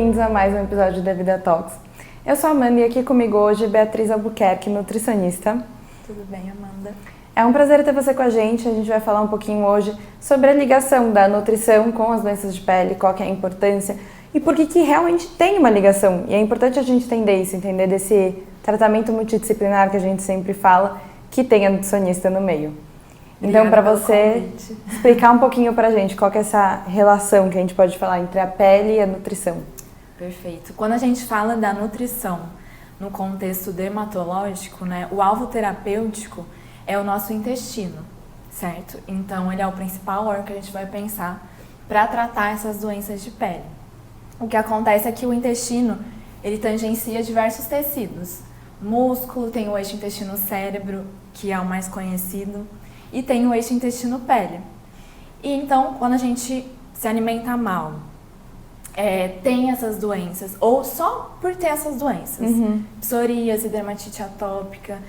bem-vindos a mais um episódio da Vida Talks. Eu sou a Amanda e aqui comigo hoje Beatriz Albuquerque, nutricionista. Tudo bem, Amanda? É um prazer ter você com a gente vai falar um pouquinho hoje sobre a ligação da nutrição com as doenças de pele, qual que é a importância e por que realmente tem uma ligação. E é importante a gente entender isso, entender desse tratamento multidisciplinar que a gente sempre fala, que tem a nutricionista no meio. Então, para você explicar um pouquinho pra gente qual que é essa relação que a gente pode falar entre a pele e a nutrição. Perfeito. Quando a gente fala da nutrição no contexto dermatológico, né, o alvo terapêutico é o nosso intestino, certo? Então, ele é o principal órgão que a gente vai pensar para tratar essas doenças de pele. O que acontece é que o intestino, ele tangencia diversos tecidos. Músculo, tem o eixo intestino-cérebro, que é o mais conhecido, e tem o eixo intestino-pele. E então, quando a gente se alimenta mal, tem essas doenças, ou só por ter essas doenças, psoríase, dermatite atópica,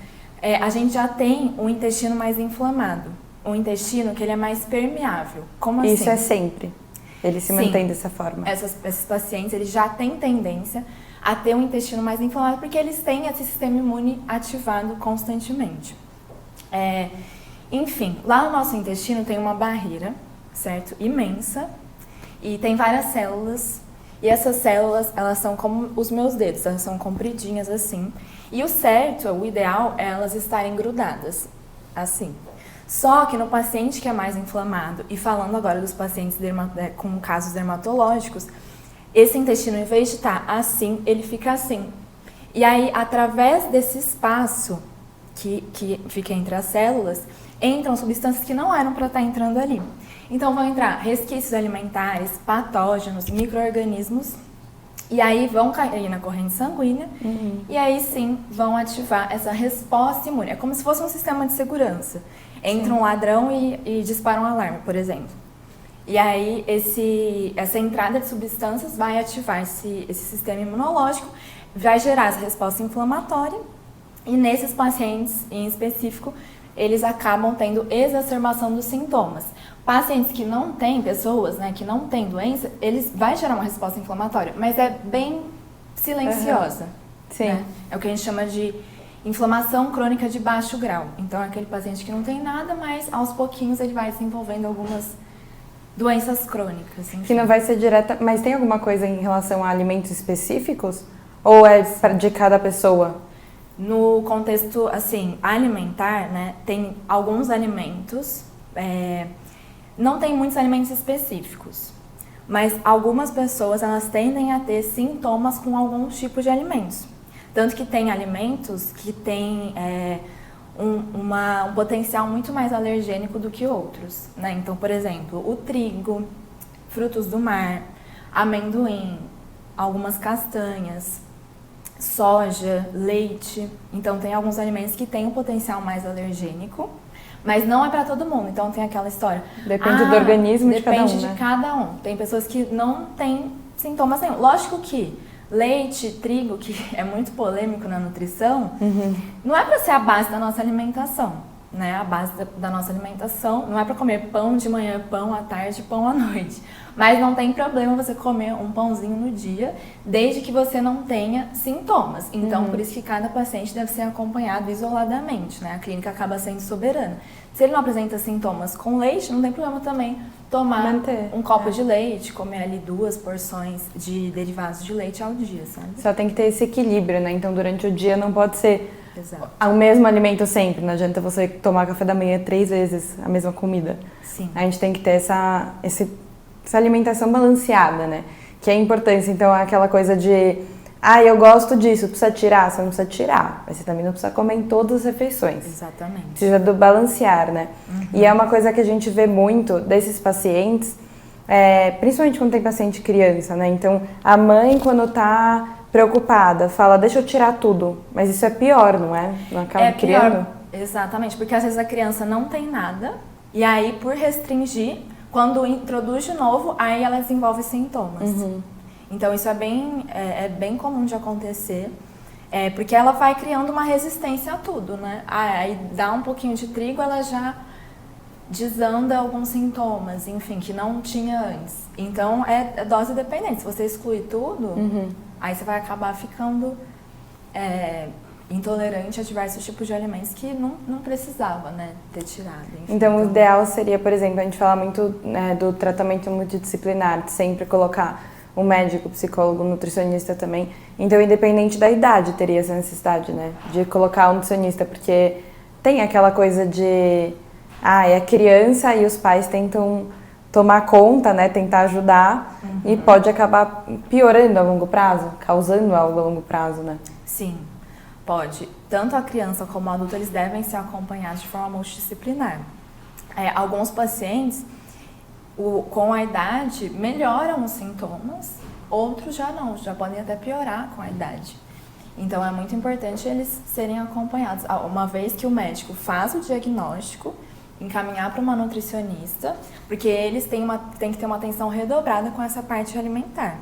a gente já tem o intestino mais inflamado, o intestino que ele é mais permeável. Como assim? Isso é sempre? Ele se mantém dessa forma? Esses pacientes, eles já têm tendência a ter um intestino mais inflamado, porque eles têm esse sistema imune ativado constantemente. Enfim, lá no nosso intestino tem uma barreira, certo? Imensa, e tem várias células, e essas células, elas são como os meus dedos, elas são compridinhas assim, e o certo, o ideal é elas estarem grudadas, assim. Só que no paciente que é mais inflamado, e falando agora dos pacientes com casos dermatológicos, esse intestino, em vez de estar assim, ele fica assim. E aí, através desse espaço que fica entre as células, entram substâncias que não eram para estar entrando ali. Então vão entrar resquícios alimentares, patógenos, micro-organismos, e aí vão cair na corrente sanguínea, e aí sim vão ativar essa resposta imune. É como se fosse um sistema de segurança. Entra um ladrão e dispara um alarme, por exemplo. E aí essa entrada de substâncias vai ativar esse sistema imunológico, vai gerar essa resposta inflamatória, e nesses pacientes em específico, eles acabam tendo exacerbação dos sintomas. Pacientes que não têm, pessoas, né, que não têm doença, eles vai gerar uma resposta inflamatória, mas é bem silenciosa. Sim. Né? É o que a gente chama de inflamação crônica de baixo grau. Então é aquele paciente que não tem nada, mas aos pouquinhos ele vai desenvolvendo algumas doenças crônicas. Enfim. Que não vai ser direta, mas tem alguma coisa em relação a alimentos específicos? Ou é de cada pessoa? No contexto, assim, alimentar, né, tem alguns alimentos, não tem muitos alimentos específicos, mas algumas pessoas, elas tendem a ter sintomas com alguns tipos de alimentos. Tanto que tem alimentos que têm um potencial muito mais alergênico do que outros, né? Então, por exemplo, o trigo, frutos do mar, amendoim, algumas castanhas, soja, leite. Então tem alguns alimentos que têm um potencial mais alergênico, mas não é para todo mundo. Então tem aquela história. Depende do organismo de cada um, Depende de cada um. Tem pessoas que não têm sintomas nenhum. Lógico que leite, trigo, que é muito polêmico na nutrição, não é para ser a base da nossa alimentação. Né? A base da nossa alimentação não é para comer pão de manhã, pão à tarde, pão à noite. Mas não tem problema você comer um pãozinho no dia, desde que você não tenha sintomas. Então, por isso que cada paciente deve ser acompanhado isoladamente, né? A clínica acaba sendo soberana. Se ele não apresenta sintomas com leite, não tem problema também tomar um copo de leite, comer ali 2 porções de derivados de leite ao dia, sabe? Só tem que ter esse equilíbrio, né? Então, durante o dia não pode ser o mesmo alimento sempre. Não adianta você tomar café da manhã 3 vezes a mesma comida. Sim. A gente tem que ter essa alimentação balanceada, né? Que é a importância. Então, aquela coisa de eu gosto disso, precisa tirar. Você não precisa tirar, mas você também não precisa comer em todas as refeições. Exatamente. Precisa do balancear, né? E é uma coisa que a gente vê muito desses pacientes, principalmente quando tem paciente criança, né? Então, a mãe, quando tá preocupada, fala, deixa eu tirar tudo. Mas isso é pior, não é? Não acaba criando? Pior, exatamente, porque às vezes a criança não tem nada, e aí por restringir, quando introduz de novo, aí ela desenvolve sintomas. Então isso é bem comum de acontecer, porque ela vai criando uma resistência a tudo, né? Aí dá um pouquinho de trigo, ela já desanda alguns sintomas, enfim, que não tinha antes. Então, é dose dependente. Se você excluir tudo, aí você vai acabar ficando intolerante a diversos tipos de alimentos que não precisava, né, ter tirado. Enfim, então, o ideal seria, por exemplo, a gente fala muito do tratamento multidisciplinar, de sempre colocar o médico, o psicólogo, o nutricionista também. Então, independente da idade, teria essa necessidade, né, de colocar um nutricionista, porque tem aquela coisa de, é criança e os pais tentam tomar conta, né, tentar ajudar, e pode acabar piorando a longo prazo, causando algo a longo prazo, né? Sim, pode. Tanto a criança como o adulto, eles devem ser acompanhados de forma multidisciplinar. Alguns pacientes, com a idade, melhoram os sintomas, outros já não, já podem até piorar com a idade. Então, é muito importante eles serem acompanhados. Uma vez que o médico faz o diagnóstico, encaminhar para uma nutricionista, porque eles têm que ter uma atenção redobrada com essa parte alimentar.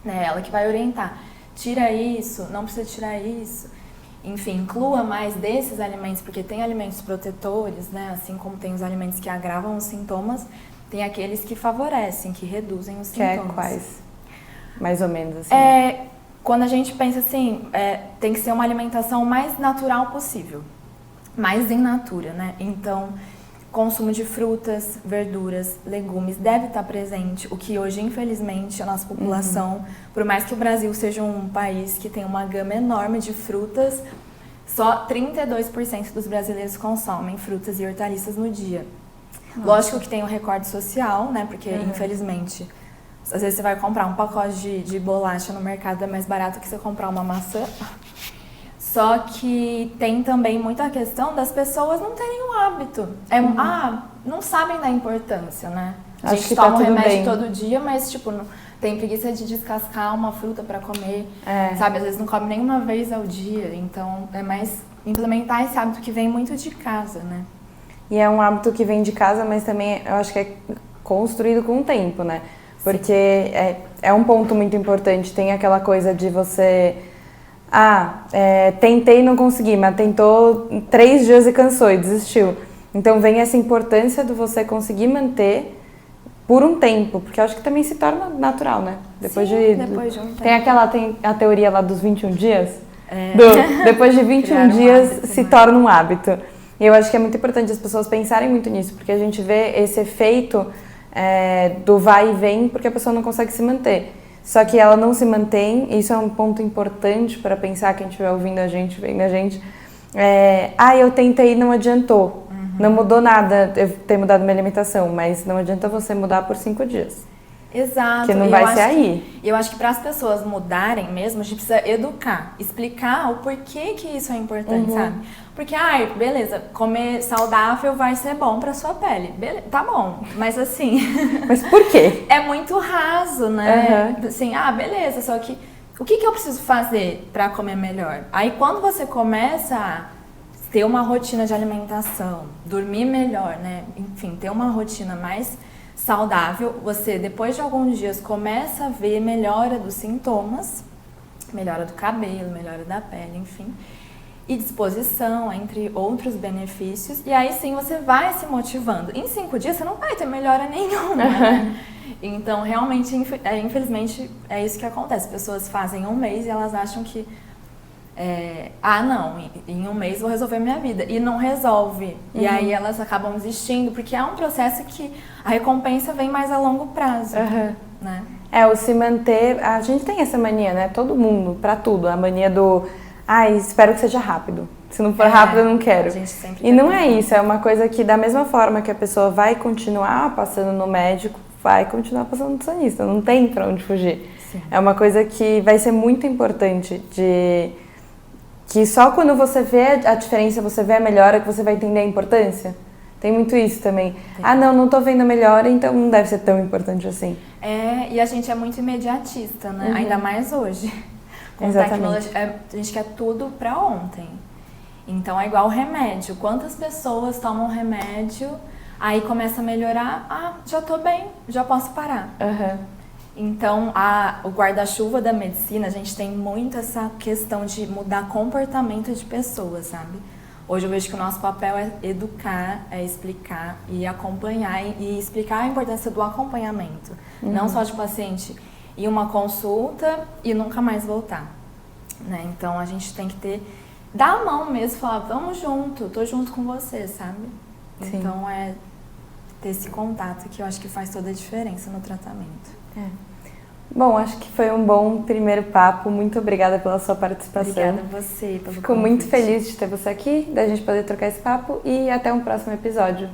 Né? Ela que vai orientar. Tira isso, não precisa tirar isso. Enfim, inclua mais desses alimentos, porque tem alimentos protetores, né? Assim como tem os alimentos que agravam os sintomas, tem aqueles que favorecem, que reduzem os sintomas. Que quais? Mais ou menos assim. Quando a gente pensa assim, tem que ser uma alimentação mais natural possível. Mais in natura, né? Então, consumo de frutas, verduras, legumes deve estar presente, o que hoje, infelizmente, a nossa população, por mais que o Brasil seja um país que tem uma gama enorme de frutas, só 32% dos brasileiros consomem frutas e hortaliças no dia. Nossa. Lógico que tem um recorte social, né? Porque, infelizmente, às vezes você vai comprar um pacote de bolacha no mercado, é mais barato que você comprar uma maçã. Só que tem também muita questão das pessoas não terem o hábito. Não sabem da importância, né? A gente toma um remédio todo dia, mas tipo, tem preguiça de descascar uma fruta para comer, sabe? Às vezes não come nem uma vez ao dia. Então, é mais implementar esse hábito que vem muito de casa, né? E é um hábito que vem de casa, mas também eu acho que é construído com o tempo, né? Porque é um ponto muito importante. Tem aquela coisa de você... tentei e não consegui, mas tentou 3 dias e cansou e desistiu. Então vem essa importância de você conseguir manter por um tempo, porque eu acho que também se torna natural, né? Depois de um tempo. Tem a teoria lá dos 21 dias? Depois de 21 dias se torna um hábito. E eu acho que é muito importante as pessoas pensarem muito nisso, porque a gente vê esse efeito do vai e vem, porque a pessoa não consegue se manter. Só que ela não se mantém, isso é um ponto importante para pensar, quem estiver ouvindo a gente, vendo a gente. Eu tentei e não adiantou, não mudou nada eu ter mudado minha alimentação, mas não adianta você mudar por 5 dias. Exato. Porque não vai ser aí. Eu acho que para as pessoas mudarem mesmo, a gente precisa educar, explicar o porquê que isso é importante, sabe? Porque, beleza, comer saudável vai ser bom para sua pele. Beleza, tá bom, mas assim... Mas por quê? É muito raso, né? Assim, beleza, só que o que eu preciso fazer para comer melhor? Aí quando você começa a ter uma rotina de alimentação, dormir melhor, né? Enfim, ter uma rotina mais saudável, você depois de alguns dias começa a ver melhora dos sintomas, melhora do cabelo, melhora da pele, enfim, e disposição, entre outros benefícios, e aí sim você vai se motivando. Em 5 dias você não vai ter melhora nenhuma, né? Então, realmente, infelizmente, é isso que acontece. As pessoas fazem 1 mês e elas acham que em 1 mês vou resolver minha vida. E não resolve. E aí elas acabam desistindo, porque é um processo que a recompensa vem mais a longo prazo. Né? O se manter... A gente tem essa mania, né? Todo mundo, pra tudo. A mania do... espero que seja rápido. Se não for rápido, eu não quero. E não é isso. É uma coisa que, da mesma forma que a pessoa vai continuar passando no médico, vai continuar passando no nutricionista. Não tem pra onde fugir. Sim. É uma coisa que vai ser muito importante que só quando você vê a diferença, você vê a melhora, que você vai entender a importância. Tem muito isso também. Não tô vendo a melhora, então não deve ser tão importante assim. E a gente é muito imediatista, né? Ainda mais hoje. Com Exatamente. tecnologia, a gente quer tudo pra ontem. Então é igual o remédio. Quantas pessoas tomam remédio, aí começa a melhorar, já tô bem, já posso parar. Então, o guarda-chuva da medicina, a gente tem muito essa questão de mudar comportamento de pessoas, sabe? Hoje eu vejo que o nosso papel é educar, é explicar e acompanhar e explicar a importância do acompanhamento. Não só de paciente ir uma consulta e nunca mais voltar, né? Então a gente tem que dar a mão mesmo, falar, vamos junto, tô junto com você, sabe? Sim. Então é ter esse contato que eu acho que faz toda a diferença no tratamento. Bom, acho que foi um bom primeiro papo. Muito obrigada pela sua participação. Obrigada a você pelo Fico convite. muito feliz de ter você aqui, da gente poder trocar esse papo e até um próximo episódio.